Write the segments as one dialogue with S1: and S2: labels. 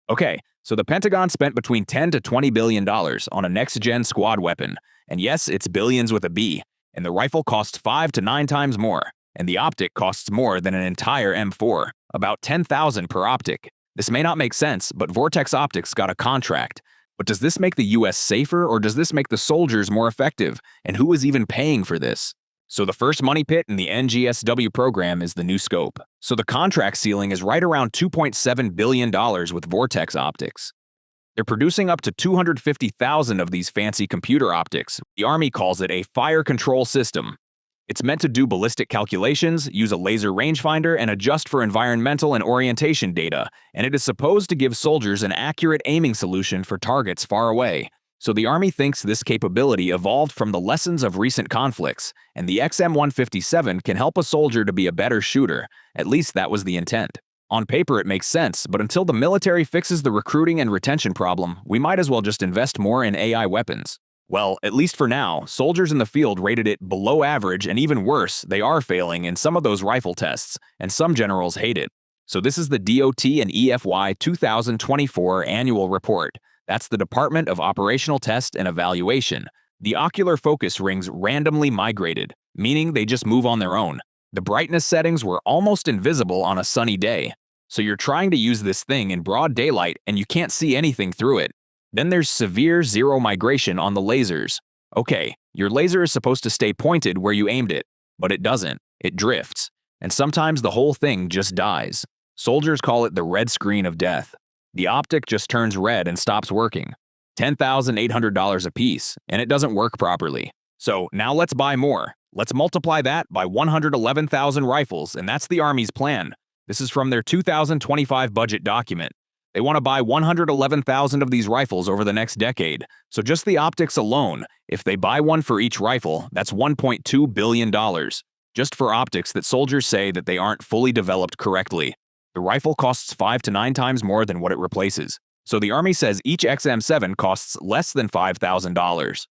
S1: Okay, so the Pentagon spent between $10 to $20 billion on a next-gen squad weapon. And yes, it's billions with a B. And the rifle costs 5 to 9 times more. And the optic costs more than an entire M4, about $10,000 per optic. This may not make sense, but Vortex Optics got a contract. But does this make the US safer, or does this make the soldiers more effective? And who is even paying for this? So the first money pit in the NGSW program is the new scope. So the contract ceiling is right around $2.7 billion with Vortex Optics. They're producing up to 250,000 of these fancy computer optics. The Army calls it a fire control system. It's meant to do ballistic calculations, use a laser rangefinder, and adjust for environmental and orientation data, and it is supposed to give soldiers an accurate aiming solution for targets far away. So the Army thinks this capability evolved from the lessons of recent conflicts, and the XM157 can help a soldier to be a better shooter. At least that was the intent. On paper it makes sense, but until the military fixes the recruiting and retention problem, we might as well just invest more in AI weapons. Well, at least for now, soldiers in the field rated it below average, and even worse, they are failing in some of those rifle tests, and some generals hate it. So this is the DOT and EFY 2024 annual report. That's the Department of Operational Test and Evaluation. The ocular focus rings randomly migrated, meaning they just move on their own. The brightness settings were almost invisible on a sunny day. So you're trying to use this thing in broad daylight and you can't see anything through it. Then there's severe zero migration on the lasers. Okay, your laser is supposed to stay pointed where you aimed it, but it doesn't. It drifts. And sometimes the whole thing just dies. Soldiers call it the red screen of death. The optic just turns red and stops working. $10,800 a piece, and it doesn't work properly. So now let's buy more. Let's multiply that by 111,000 rifles, and that's the Army's plan. This is from their 2025 budget document. They want to buy 111,000 of these rifles over the next decade. So just the optics alone, if they buy one for each rifle, that's $1.2 billion. Just for optics that soldiers say that they aren't fully developed correctly. The rifle costs 5 to 9 times more than what it replaces. So the Army says each XM7 costs less than $5,000.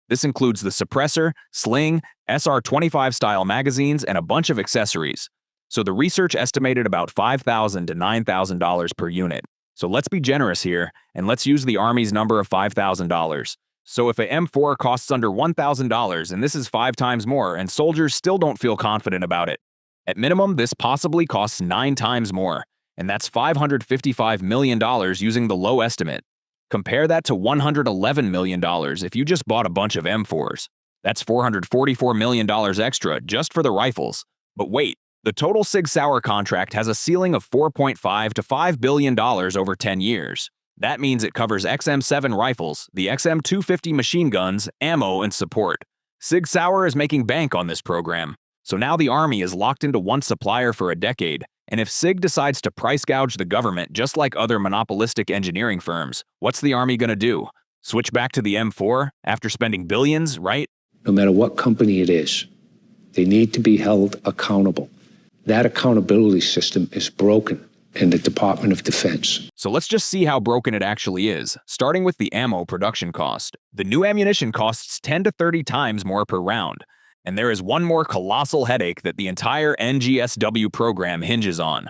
S1: This includes the suppressor, sling, SR-25 style magazines, and a bunch of accessories. So the research estimated about $5,000 to $9,000 per unit. So let's be generous here, and let's use the Army's number of $5,000. So if a M4 costs under $1,000 and this is 5 times more, and soldiers still don't feel confident about it, at minimum, this possibly costs 9 times more, and that's $555 million using the low estimate. Compare that to $111 million if you just bought a bunch of M4s. That's $444 million extra just for the rifles. But wait, the total Sauer contract has a ceiling of $4.5 to $5 billion over 10 years. That means it covers XM7 rifles, the XM250 machine guns, ammo, and support. Sauer is making bank on this program. So now the Army is locked into one supplier for a decade, and if SIG decides to price gouge the government just like other monopolistic engineering firms, what's the Army gonna do? Switch back to the M4 after spending billions, right?
S2: No matter what company it is, they need to be held accountable. That accountability system is broken in the Department of Defense.
S1: So let's just see how broken it actually is, starting with the ammo production cost. The new ammunition costs 10 to 30 times more per round. And there is one more colossal headache that the entire NGSW program hinges on.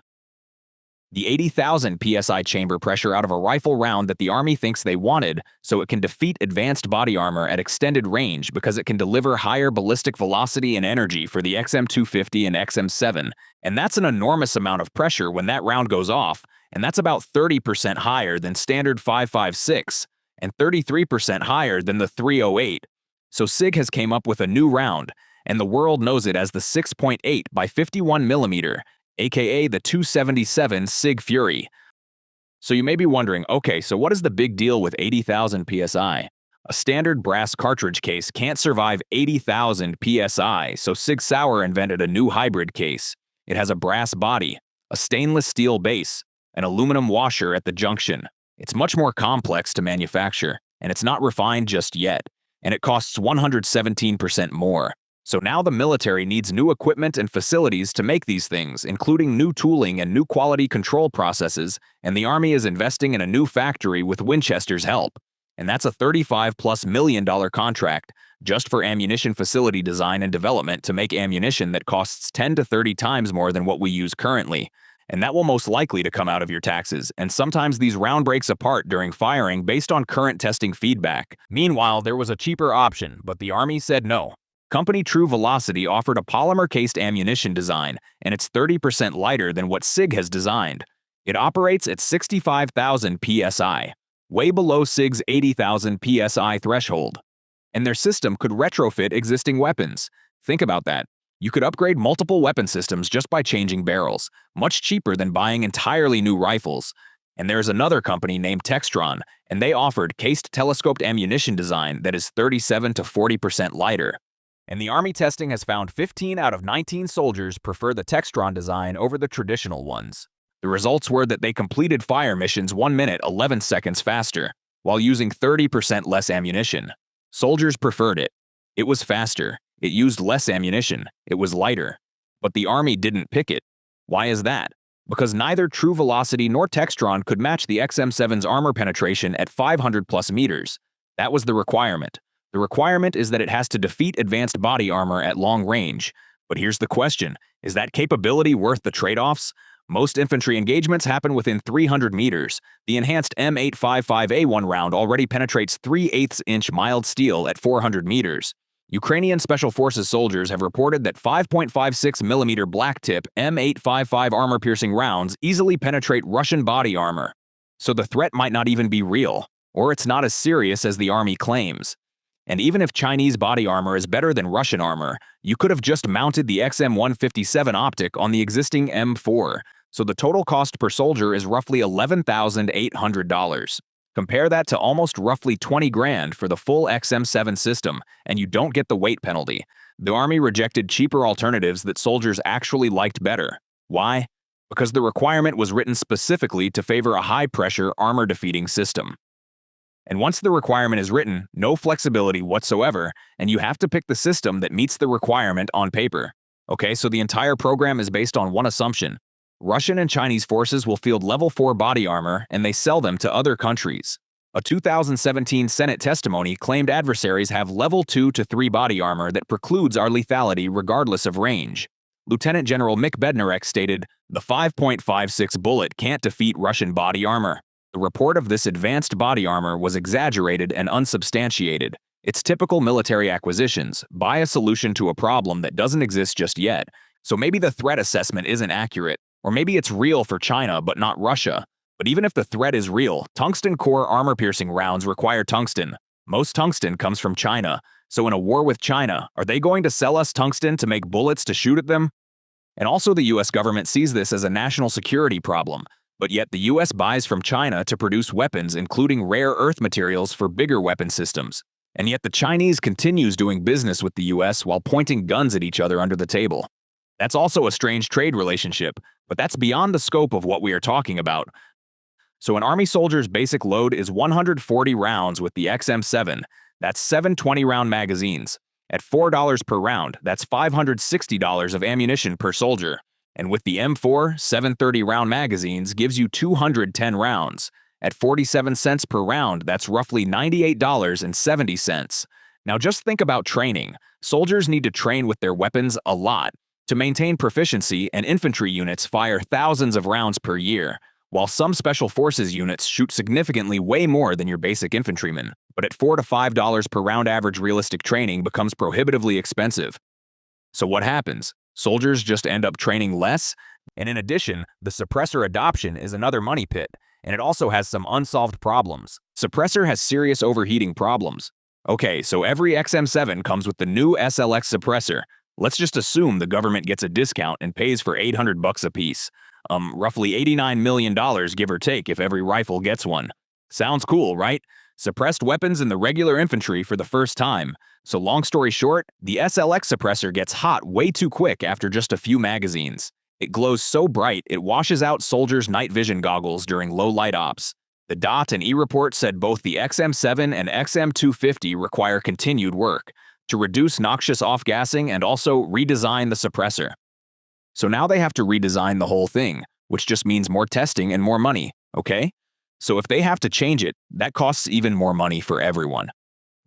S1: The 80,000 psi chamber pressure out of a rifle round that the Army thinks they wanted so it can defeat advanced body armor at extended range because it can deliver higher ballistic velocity and energy for the XM250 and XM7. And that's an enormous amount of pressure when that round goes off, and that's about 30% higher than standard 5.56 and 33% higher than the 308. So SIG has came up with a new round, and the world knows it as the 6.8 by 51 millimeter, aka the 277 SIG Fury. So you may be wondering, okay, so what is the big deal with 80,000 psi? A standard brass cartridge case can't survive 80,000 psi, so Sig Sauer invented a new hybrid case. It has a brass body, a stainless steel base, an aluminum washer at the junction. It's much more complex to manufacture, and it's not refined just yet. And it costs 117% more. So now the military needs new equipment and facilities to make these things, including new tooling and new quality control processes, and the Army is investing in a new factory with Winchester's help. And that's a $35+ million contract just for ammunition facility design and development to make ammunition that costs 10 to 30 times more than what we use currently. and that will most likely to come out of your taxes, and sometimes these round breaks apart during firing based on current testing feedback. Meanwhile, there was a cheaper option, but the Army said no. Company True Velocity offered a polymer-cased ammunition design, and it's 30% lighter than what SIG has designed. It operates at 65,000 psi, way below SIG's 80,000 psi threshold. And their system could retrofit existing weapons. Think about that. You could upgrade multiple weapon systems just by changing barrels, much cheaper than buying entirely new rifles. And there's another company named Textron, and they offered cased telescoped ammunition design that is 37 to 40% lighter. And the Army testing has found 15 out of 19 soldiers prefer the Textron design over the traditional ones. The results were that they completed fire missions 1 minute 11 seconds faster, while using 30% less ammunition. Soldiers preferred it. It was faster. It used less ammunition. It was lighter. But the Army didn't pick it. Why is that? Because neither True Velocity nor Textron could match the XM7's armor penetration at 500 plus meters. That was the requirement. The requirement is that it has to defeat advanced body armor at long range. But here's the question, is that capability worth the trade-offs? Most infantry engagements happen within 300 meters. The enhanced M855A1 round already penetrates 3/8-inch mild steel at 400 meters. Ukrainian Special Forces soldiers have reported that 5.56mm black-tip M855 armor-piercing rounds easily penetrate Russian body armor. So the threat might not even be real, or it's not as serious as the Army claims. And even if Chinese body armor is better than Russian armor, you could have just mounted the XM157 optic on the existing M4, so the total cost per soldier is roughly $11,800. Compare that to almost roughly 20 grand for the full XM7 system, and you don't get the weight penalty. The Army rejected cheaper alternatives that soldiers actually liked better. Why? Because the requirement was written specifically to favor a high-pressure, armor-defeating system. And once the requirement is written, no flexibility whatsoever, and you have to pick the system that meets the requirement on paper. Okay, so the entire program is based on one assumption. Russian and Chinese forces will field level 4 body armor, and they sell them to other countries. A 2017 Senate testimony claimed adversaries have level 2 to 3 body armor that precludes our lethality regardless of range. Lieutenant General Mick Bednarek stated, "The 5.56 bullet can't defeat Russian body armor." The report of this advanced body armor was exaggerated and unsubstantiated. It's typical military acquisitions, buy a solution to a problem that doesn't exist just yet. So maybe the threat assessment isn't accurate, or maybe it's real for China but not Russia. But even if the threat is real, tungsten core armor-piercing rounds require tungsten. Most tungsten comes from China. So in a war with China, are they going to sell us tungsten to make bullets to shoot at them? And also the US government sees this as a national security problem. But yet the US buys from China to produce weapons including rare earth materials for bigger weapon systems. And yet the Chinese continues doing business with the US while pointing guns at each other under the table. That's also a strange trade relationship, but that's beyond the scope of what we are talking about. So an Army soldier's basic load is 140 rounds with the XM7. That's 7 20-round magazines. At $4 per round, that's $560 of ammunition per soldier. And with the M4, 730-round magazines gives you 210 rounds. At 47 cents per round, that's roughly $98.70. Now just think about training. Soldiers need to train with their weapons a lot. To maintain proficiency, and infantry units fire thousands of rounds per year, while some special forces units shoot significantly way more than your basic infantrymen. But at $4 to $5 per round average, realistic training becomes prohibitively expensive. So what happens? Soldiers just end up training less? And in addition, the suppressor adoption is another money pit, and it also has some unsolved problems. Suppressor has serious overheating problems. Okay, so every XM7 comes with the new SLX suppressor. Let's just assume the government gets a discount and pays for $800 a piece. Roughly $89 million, give or take, if every rifle gets one. Sounds cool, right? Suppressed weapons in the regular infantry for the first time. So long story short, the SLX suppressor gets hot way too quick after just a few magazines. It glows so bright, it washes out soldiers' night vision goggles during low light ops. The DOT and E-report said both the XM7 and XM250 require continued work to reduce noxious off-gassing and also redesign the suppressor. So now they have to redesign the whole thing, which just means more testing and more money, okay? So if they have to change it, that costs even more money for everyone.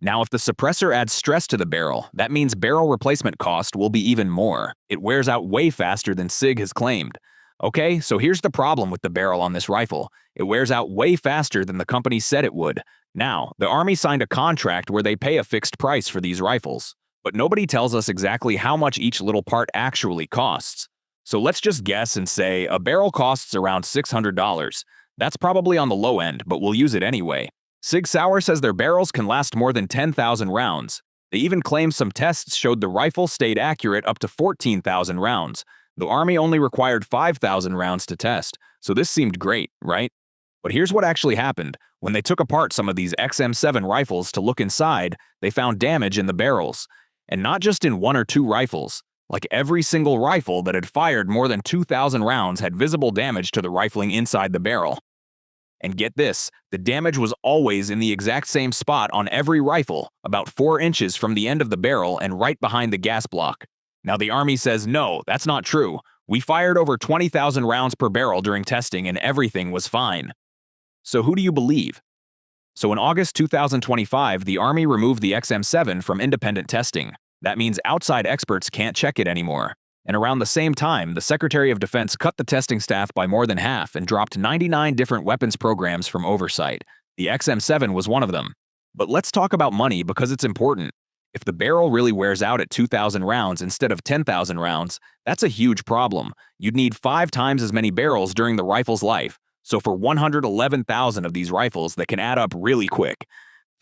S1: Now, if the suppressor adds stress to the barrel, that means barrel replacement cost will be even more. It wears out way faster than SIG has claimed. Okay, so here's the problem with the barrel on this rifle. It wears out way faster than the company said it would. Now, the Army signed a contract where they pay a fixed price for these rifles, but nobody tells us exactly how much each little part actually costs. So let's just guess and say a barrel costs around $600. That's probably on the low end, but we'll use it anyway. Sauer says their barrels can last more than 10,000 rounds. They even claim some tests showed the rifle stayed accurate up to 14,000 rounds. The Army only required 5,000 rounds to test, so this seemed great, right? But here's what actually happened. When they took apart some of these XM7 rifles to look inside, they found damage in the barrels. And not just in one or two rifles. Like every single rifle that had fired more than 2,000 rounds had visible damage to the rifling inside the barrel. And get this, the damage was always in the exact same spot on every rifle, about 4 inches from the end of the barrel and right behind the gas block. Now the Army says no, that's not true. We fired over 20,000 rounds per barrel during testing and everything was fine. So who do you believe? So in August 2025, the Army removed the XM7 from independent testing. That means outside experts can't check it anymore. And around the same time, the Secretary of Defense cut the testing staff by more than half and dropped 99 different weapons programs from oversight. The XM7 was one of them. But let's talk about money because it's important. If the barrel really wears out at 2,000 rounds instead of 10,000 rounds, that's a huge problem. You'd need 5 times as many barrels during the rifle's life. So for 111,000 of these rifles, that can add up really quick.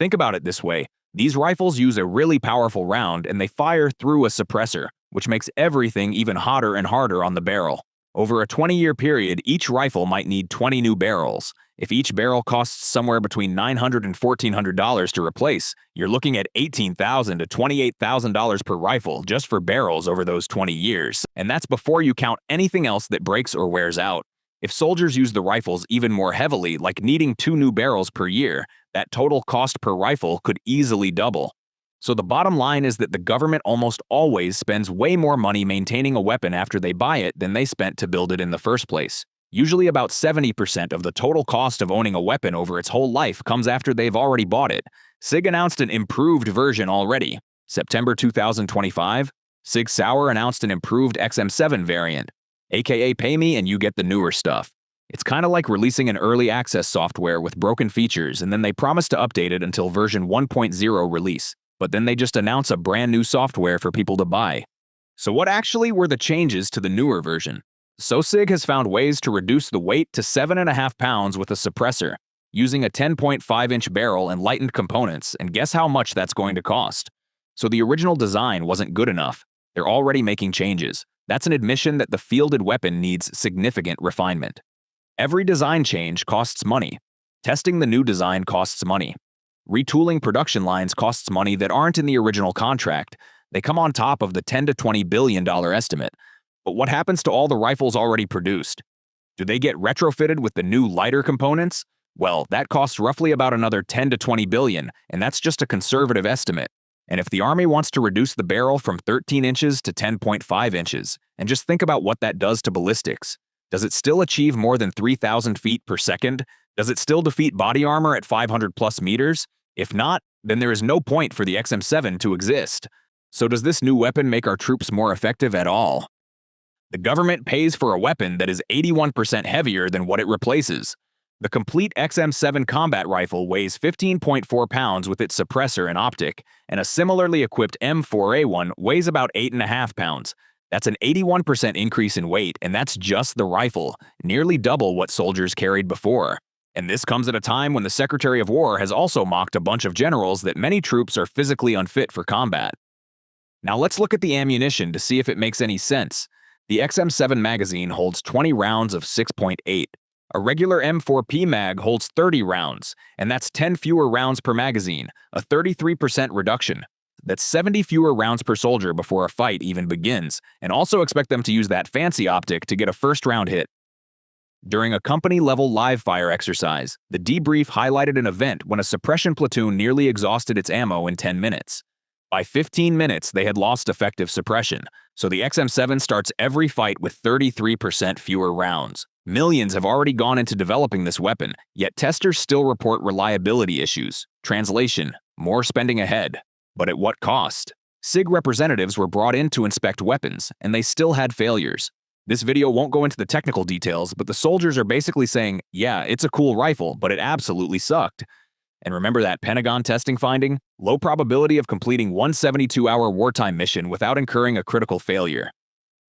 S1: Think about it this way. These rifles use a really powerful round and they fire through a suppressor, which makes everything even hotter and harder on the barrel. Over a 20-year period, each rifle might need 20 new barrels. If each barrel costs somewhere between $900 and $1,400 to replace, you're looking at $18,000 to $28,000 per rifle just for barrels over those 20 years. And that's before you count anything else that breaks or wears out. If soldiers use the rifles even more heavily, like needing 2 new barrels per year, that total cost per rifle could easily double. So the bottom line is that the government almost always spends way more money maintaining a weapon after they buy it than they spent to build it in the first place. Usually about 70% of the total cost of owning a weapon over its whole life comes after they've already bought it. SIG announced an improved version already. September 2025, SIG Sauer announced an improved XM7 variant. AKA pay me and you get the newer stuff. It's kind of like releasing an early access software with broken features and then they promise to update it until version 1.0 release, but then they just announce a brand new software for people to buy. So what actually were the changes to the newer version? SIG has found ways to reduce the weight to 7.5 pounds with a suppressor, using a 10.5-inch barrel and lightened components, and guess how much that's going to cost? So the original design wasn't good enough. They're already making changes. That's an admission that the fielded weapon needs significant refinement. Every design change costs money. Testing the new design costs money. Retooling production lines costs money that aren't in the original contract. They come on top of the $10 to $20 billion estimate. But what happens to all the rifles already produced? Do they get retrofitted with the new lighter components? Well, that costs roughly about another 10 to 20 billion, and that's just a conservative estimate. And if the Army wants to reduce the barrel from 13 inches to 10.5 inches, and just think about what that does to ballistics. Does it still achieve more than 3,000 feet per second? Does it still defeat body armor at 500 plus meters? If not, then there is no point for the XM7 to exist. So does this new weapon make our troops more effective at all? The government pays for a weapon that is 81% heavier than what it replaces. The complete XM7 combat rifle weighs 15.4 pounds with its suppressor and optic, and a similarly equipped M4A1 weighs about 8.5 pounds. That's an 81% increase in weight, and that's just the rifle, nearly double what soldiers carried before. And this comes at a time when the Secretary of War has also mocked a bunch of generals that many troops are physically unfit for combat. Now let's look at the ammunition to see if it makes any sense. The XM7 magazine holds 20 rounds of 6.8. A regular M4P mag holds 30 rounds, and that's 10 fewer rounds per magazine, a 33% reduction. That's 70 fewer rounds per soldier before a fight even begins, and also expect them to use that fancy optic to get a first-round hit. During a company-level live-fire exercise, the debrief highlighted an event when a suppression platoon nearly exhausted its ammo in 10 minutes. By 15 minutes, they had lost effective suppression, so the XM7 starts every fight with 33% fewer rounds. Millions have already gone into developing this weapon, yet testers still report reliability issues. Translation: more spending ahead. But at what cost? SIG representatives were brought in to inspect weapons, and they still had failures. This video won't go into the technical details, but the soldiers are basically saying, yeah, it's a cool rifle, but it absolutely sucked. And remember that Pentagon testing finding? Low probability of completing one 72-hour wartime mission without incurring a critical failure.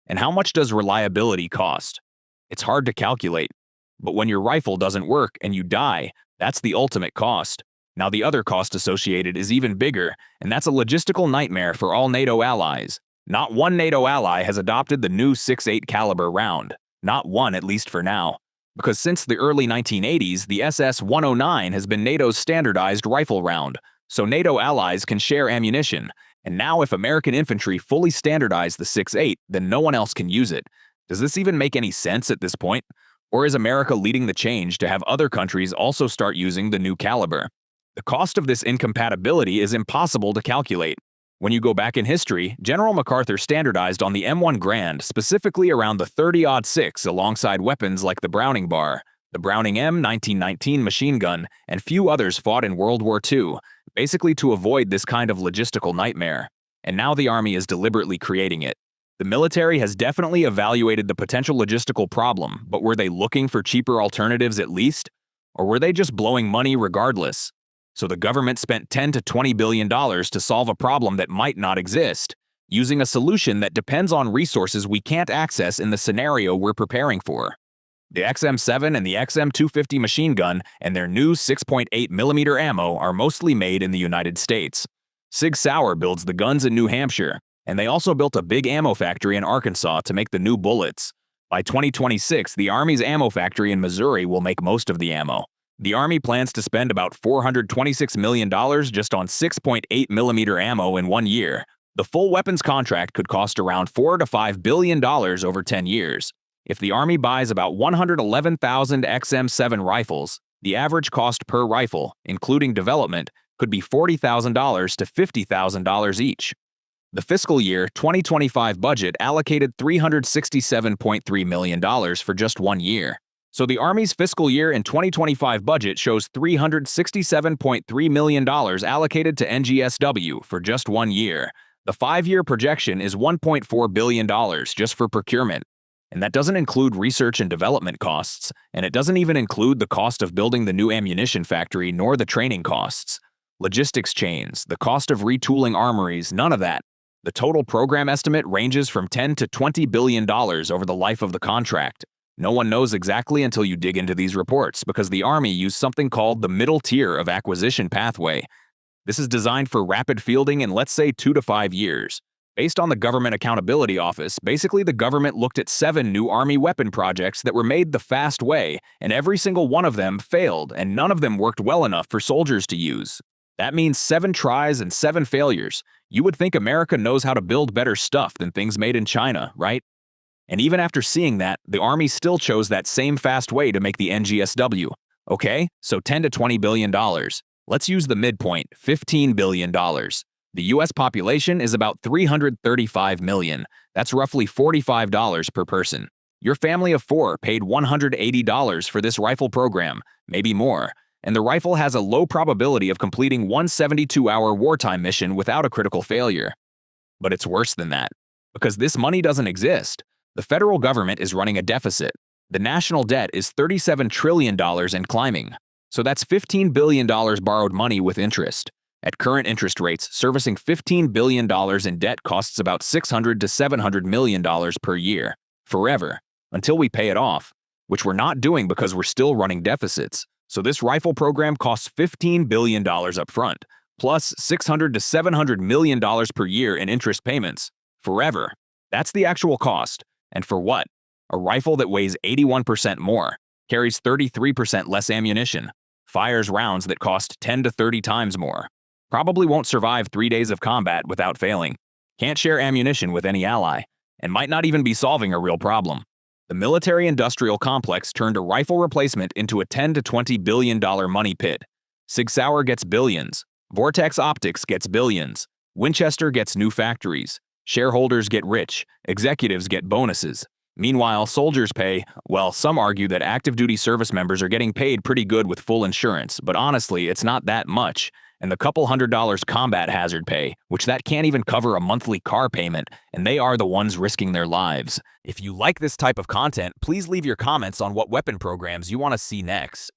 S1: And how much does reliability cost? It's hard to calculate. But when your rifle doesn't work and you die, that's the ultimate cost. Now the other cost associated is even bigger, and that's a logistical nightmare for all NATO allies. Not one NATO ally has adopted the new 6.8 caliber round. Not one, at least for now. Because since the early 1980s, the SS-109 has been NATO's standardized rifle round, so NATO allies can share ammunition. And now if American infantry fully standardize the 6.8, then no one else can use it. Does this even make any sense at this point? Or is America leading the change to have other countries also start using the new caliber? The cost of this incompatibility is impossible to calculate. When you go back in history, General MacArthur standardized on the M1 Grand specifically around the 30-06 alongside weapons like the Browning bar, the Browning M 1919 machine gun, and few others fought in World War II, basically to avoid this kind of logistical nightmare. And now the Army is deliberately creating it. The military has definitely evaluated the potential logistical problem, but were they looking for cheaper alternatives at least? Or were they just blowing money regardless? So the government spent $10 to $20 billion to solve a problem that might not exist, using a solution that depends on resources we can't access in the scenario we're preparing for. The XM7 and the XM250 machine gun and their new 6.8mm ammo are mostly made in the United States. Sauer builds the guns in New Hampshire, and they also built a big ammo factory in Arkansas to make the new bullets. By 2026, the Army's ammo factory in Missouri will make most of the ammo. The Army plans to spend about $426 million just on 6.8mm ammo in 1 year. The full weapons contract could cost around $4 to $5 billion over 10 years. If the Army buys about 111,000 XM7 rifles, the average cost per rifle, including development, could be $40,000 to $50,000 each. The fiscal year 2025 budget allocated $367.3 million for just 1 year. So the Army's fiscal year in 2025 budget shows $367.3 million allocated to NGSW for just 1 year. The 5-year projection is $1.4 billion just for procurement. And that doesn't include research and development costs, and it doesn't even include the cost of building the new ammunition factory nor the training costs. Logistics chains, the cost of retooling armories, none of that. The total program estimate ranges from $10 to $20 billion over the life of the contract. No one knows exactly until you dig into these reports because the Army used something called the middle tier of acquisition pathway. This is designed for rapid fielding in, let's say, 2 to 5 years. Based on the Government Accountability Office, basically the government looked at 7 new Army weapon projects that were made the fast way, and every single one of them failed, and none of them worked well enough for soldiers to use. That means 7 tries and 7 failures. You would think America knows how to build better stuff than things made in China, right? And even after seeing that, the Army still chose that same fast way to make the NGSW. Okay, so $10 to $20 billion. Let's use the midpoint, $15 billion. The US population is about 335 million. That's roughly $45 per person. Your family of 4 paid $180 for this rifle program, maybe more. And the rifle has a low probability of completing one 72-hour wartime mission without a critical failure. But it's worse than that, because this money doesn't exist. The federal government is running a deficit. The national debt is $37 trillion and climbing. So that's $15 billion borrowed money with interest. At current interest rates, servicing $15 billion in debt costs about $600 to $700 million per year, forever, until we pay it off, which we're not doing because we're still running deficits. So this rifle program costs $15 billion up front, plus $600 to $700 million per year in interest payments, forever. That's the actual cost. And for what? A rifle that weighs 81% more, carries 33% less ammunition, fires rounds that cost 10 to 30 times more, probably won't survive 3 days of combat without failing, can't share ammunition with any ally, and might not even be solving a real problem. The military-industrial complex turned a rifle replacement into a $10 to $20 billion money pit. Sig Sauer gets billions, Vortex Optics gets billions, Winchester gets new factories, shareholders get rich, executives get bonuses. Meanwhile, soldiers pay, well, some argue that active duty service members are getting paid pretty good with full insurance, but honestly, it's not that much. and the couple $100 combat hazard pay, which that can't even cover a monthly car payment, and they are the ones risking their lives. If you like this type of content, please leave your comments on what weapon programs you want to see next.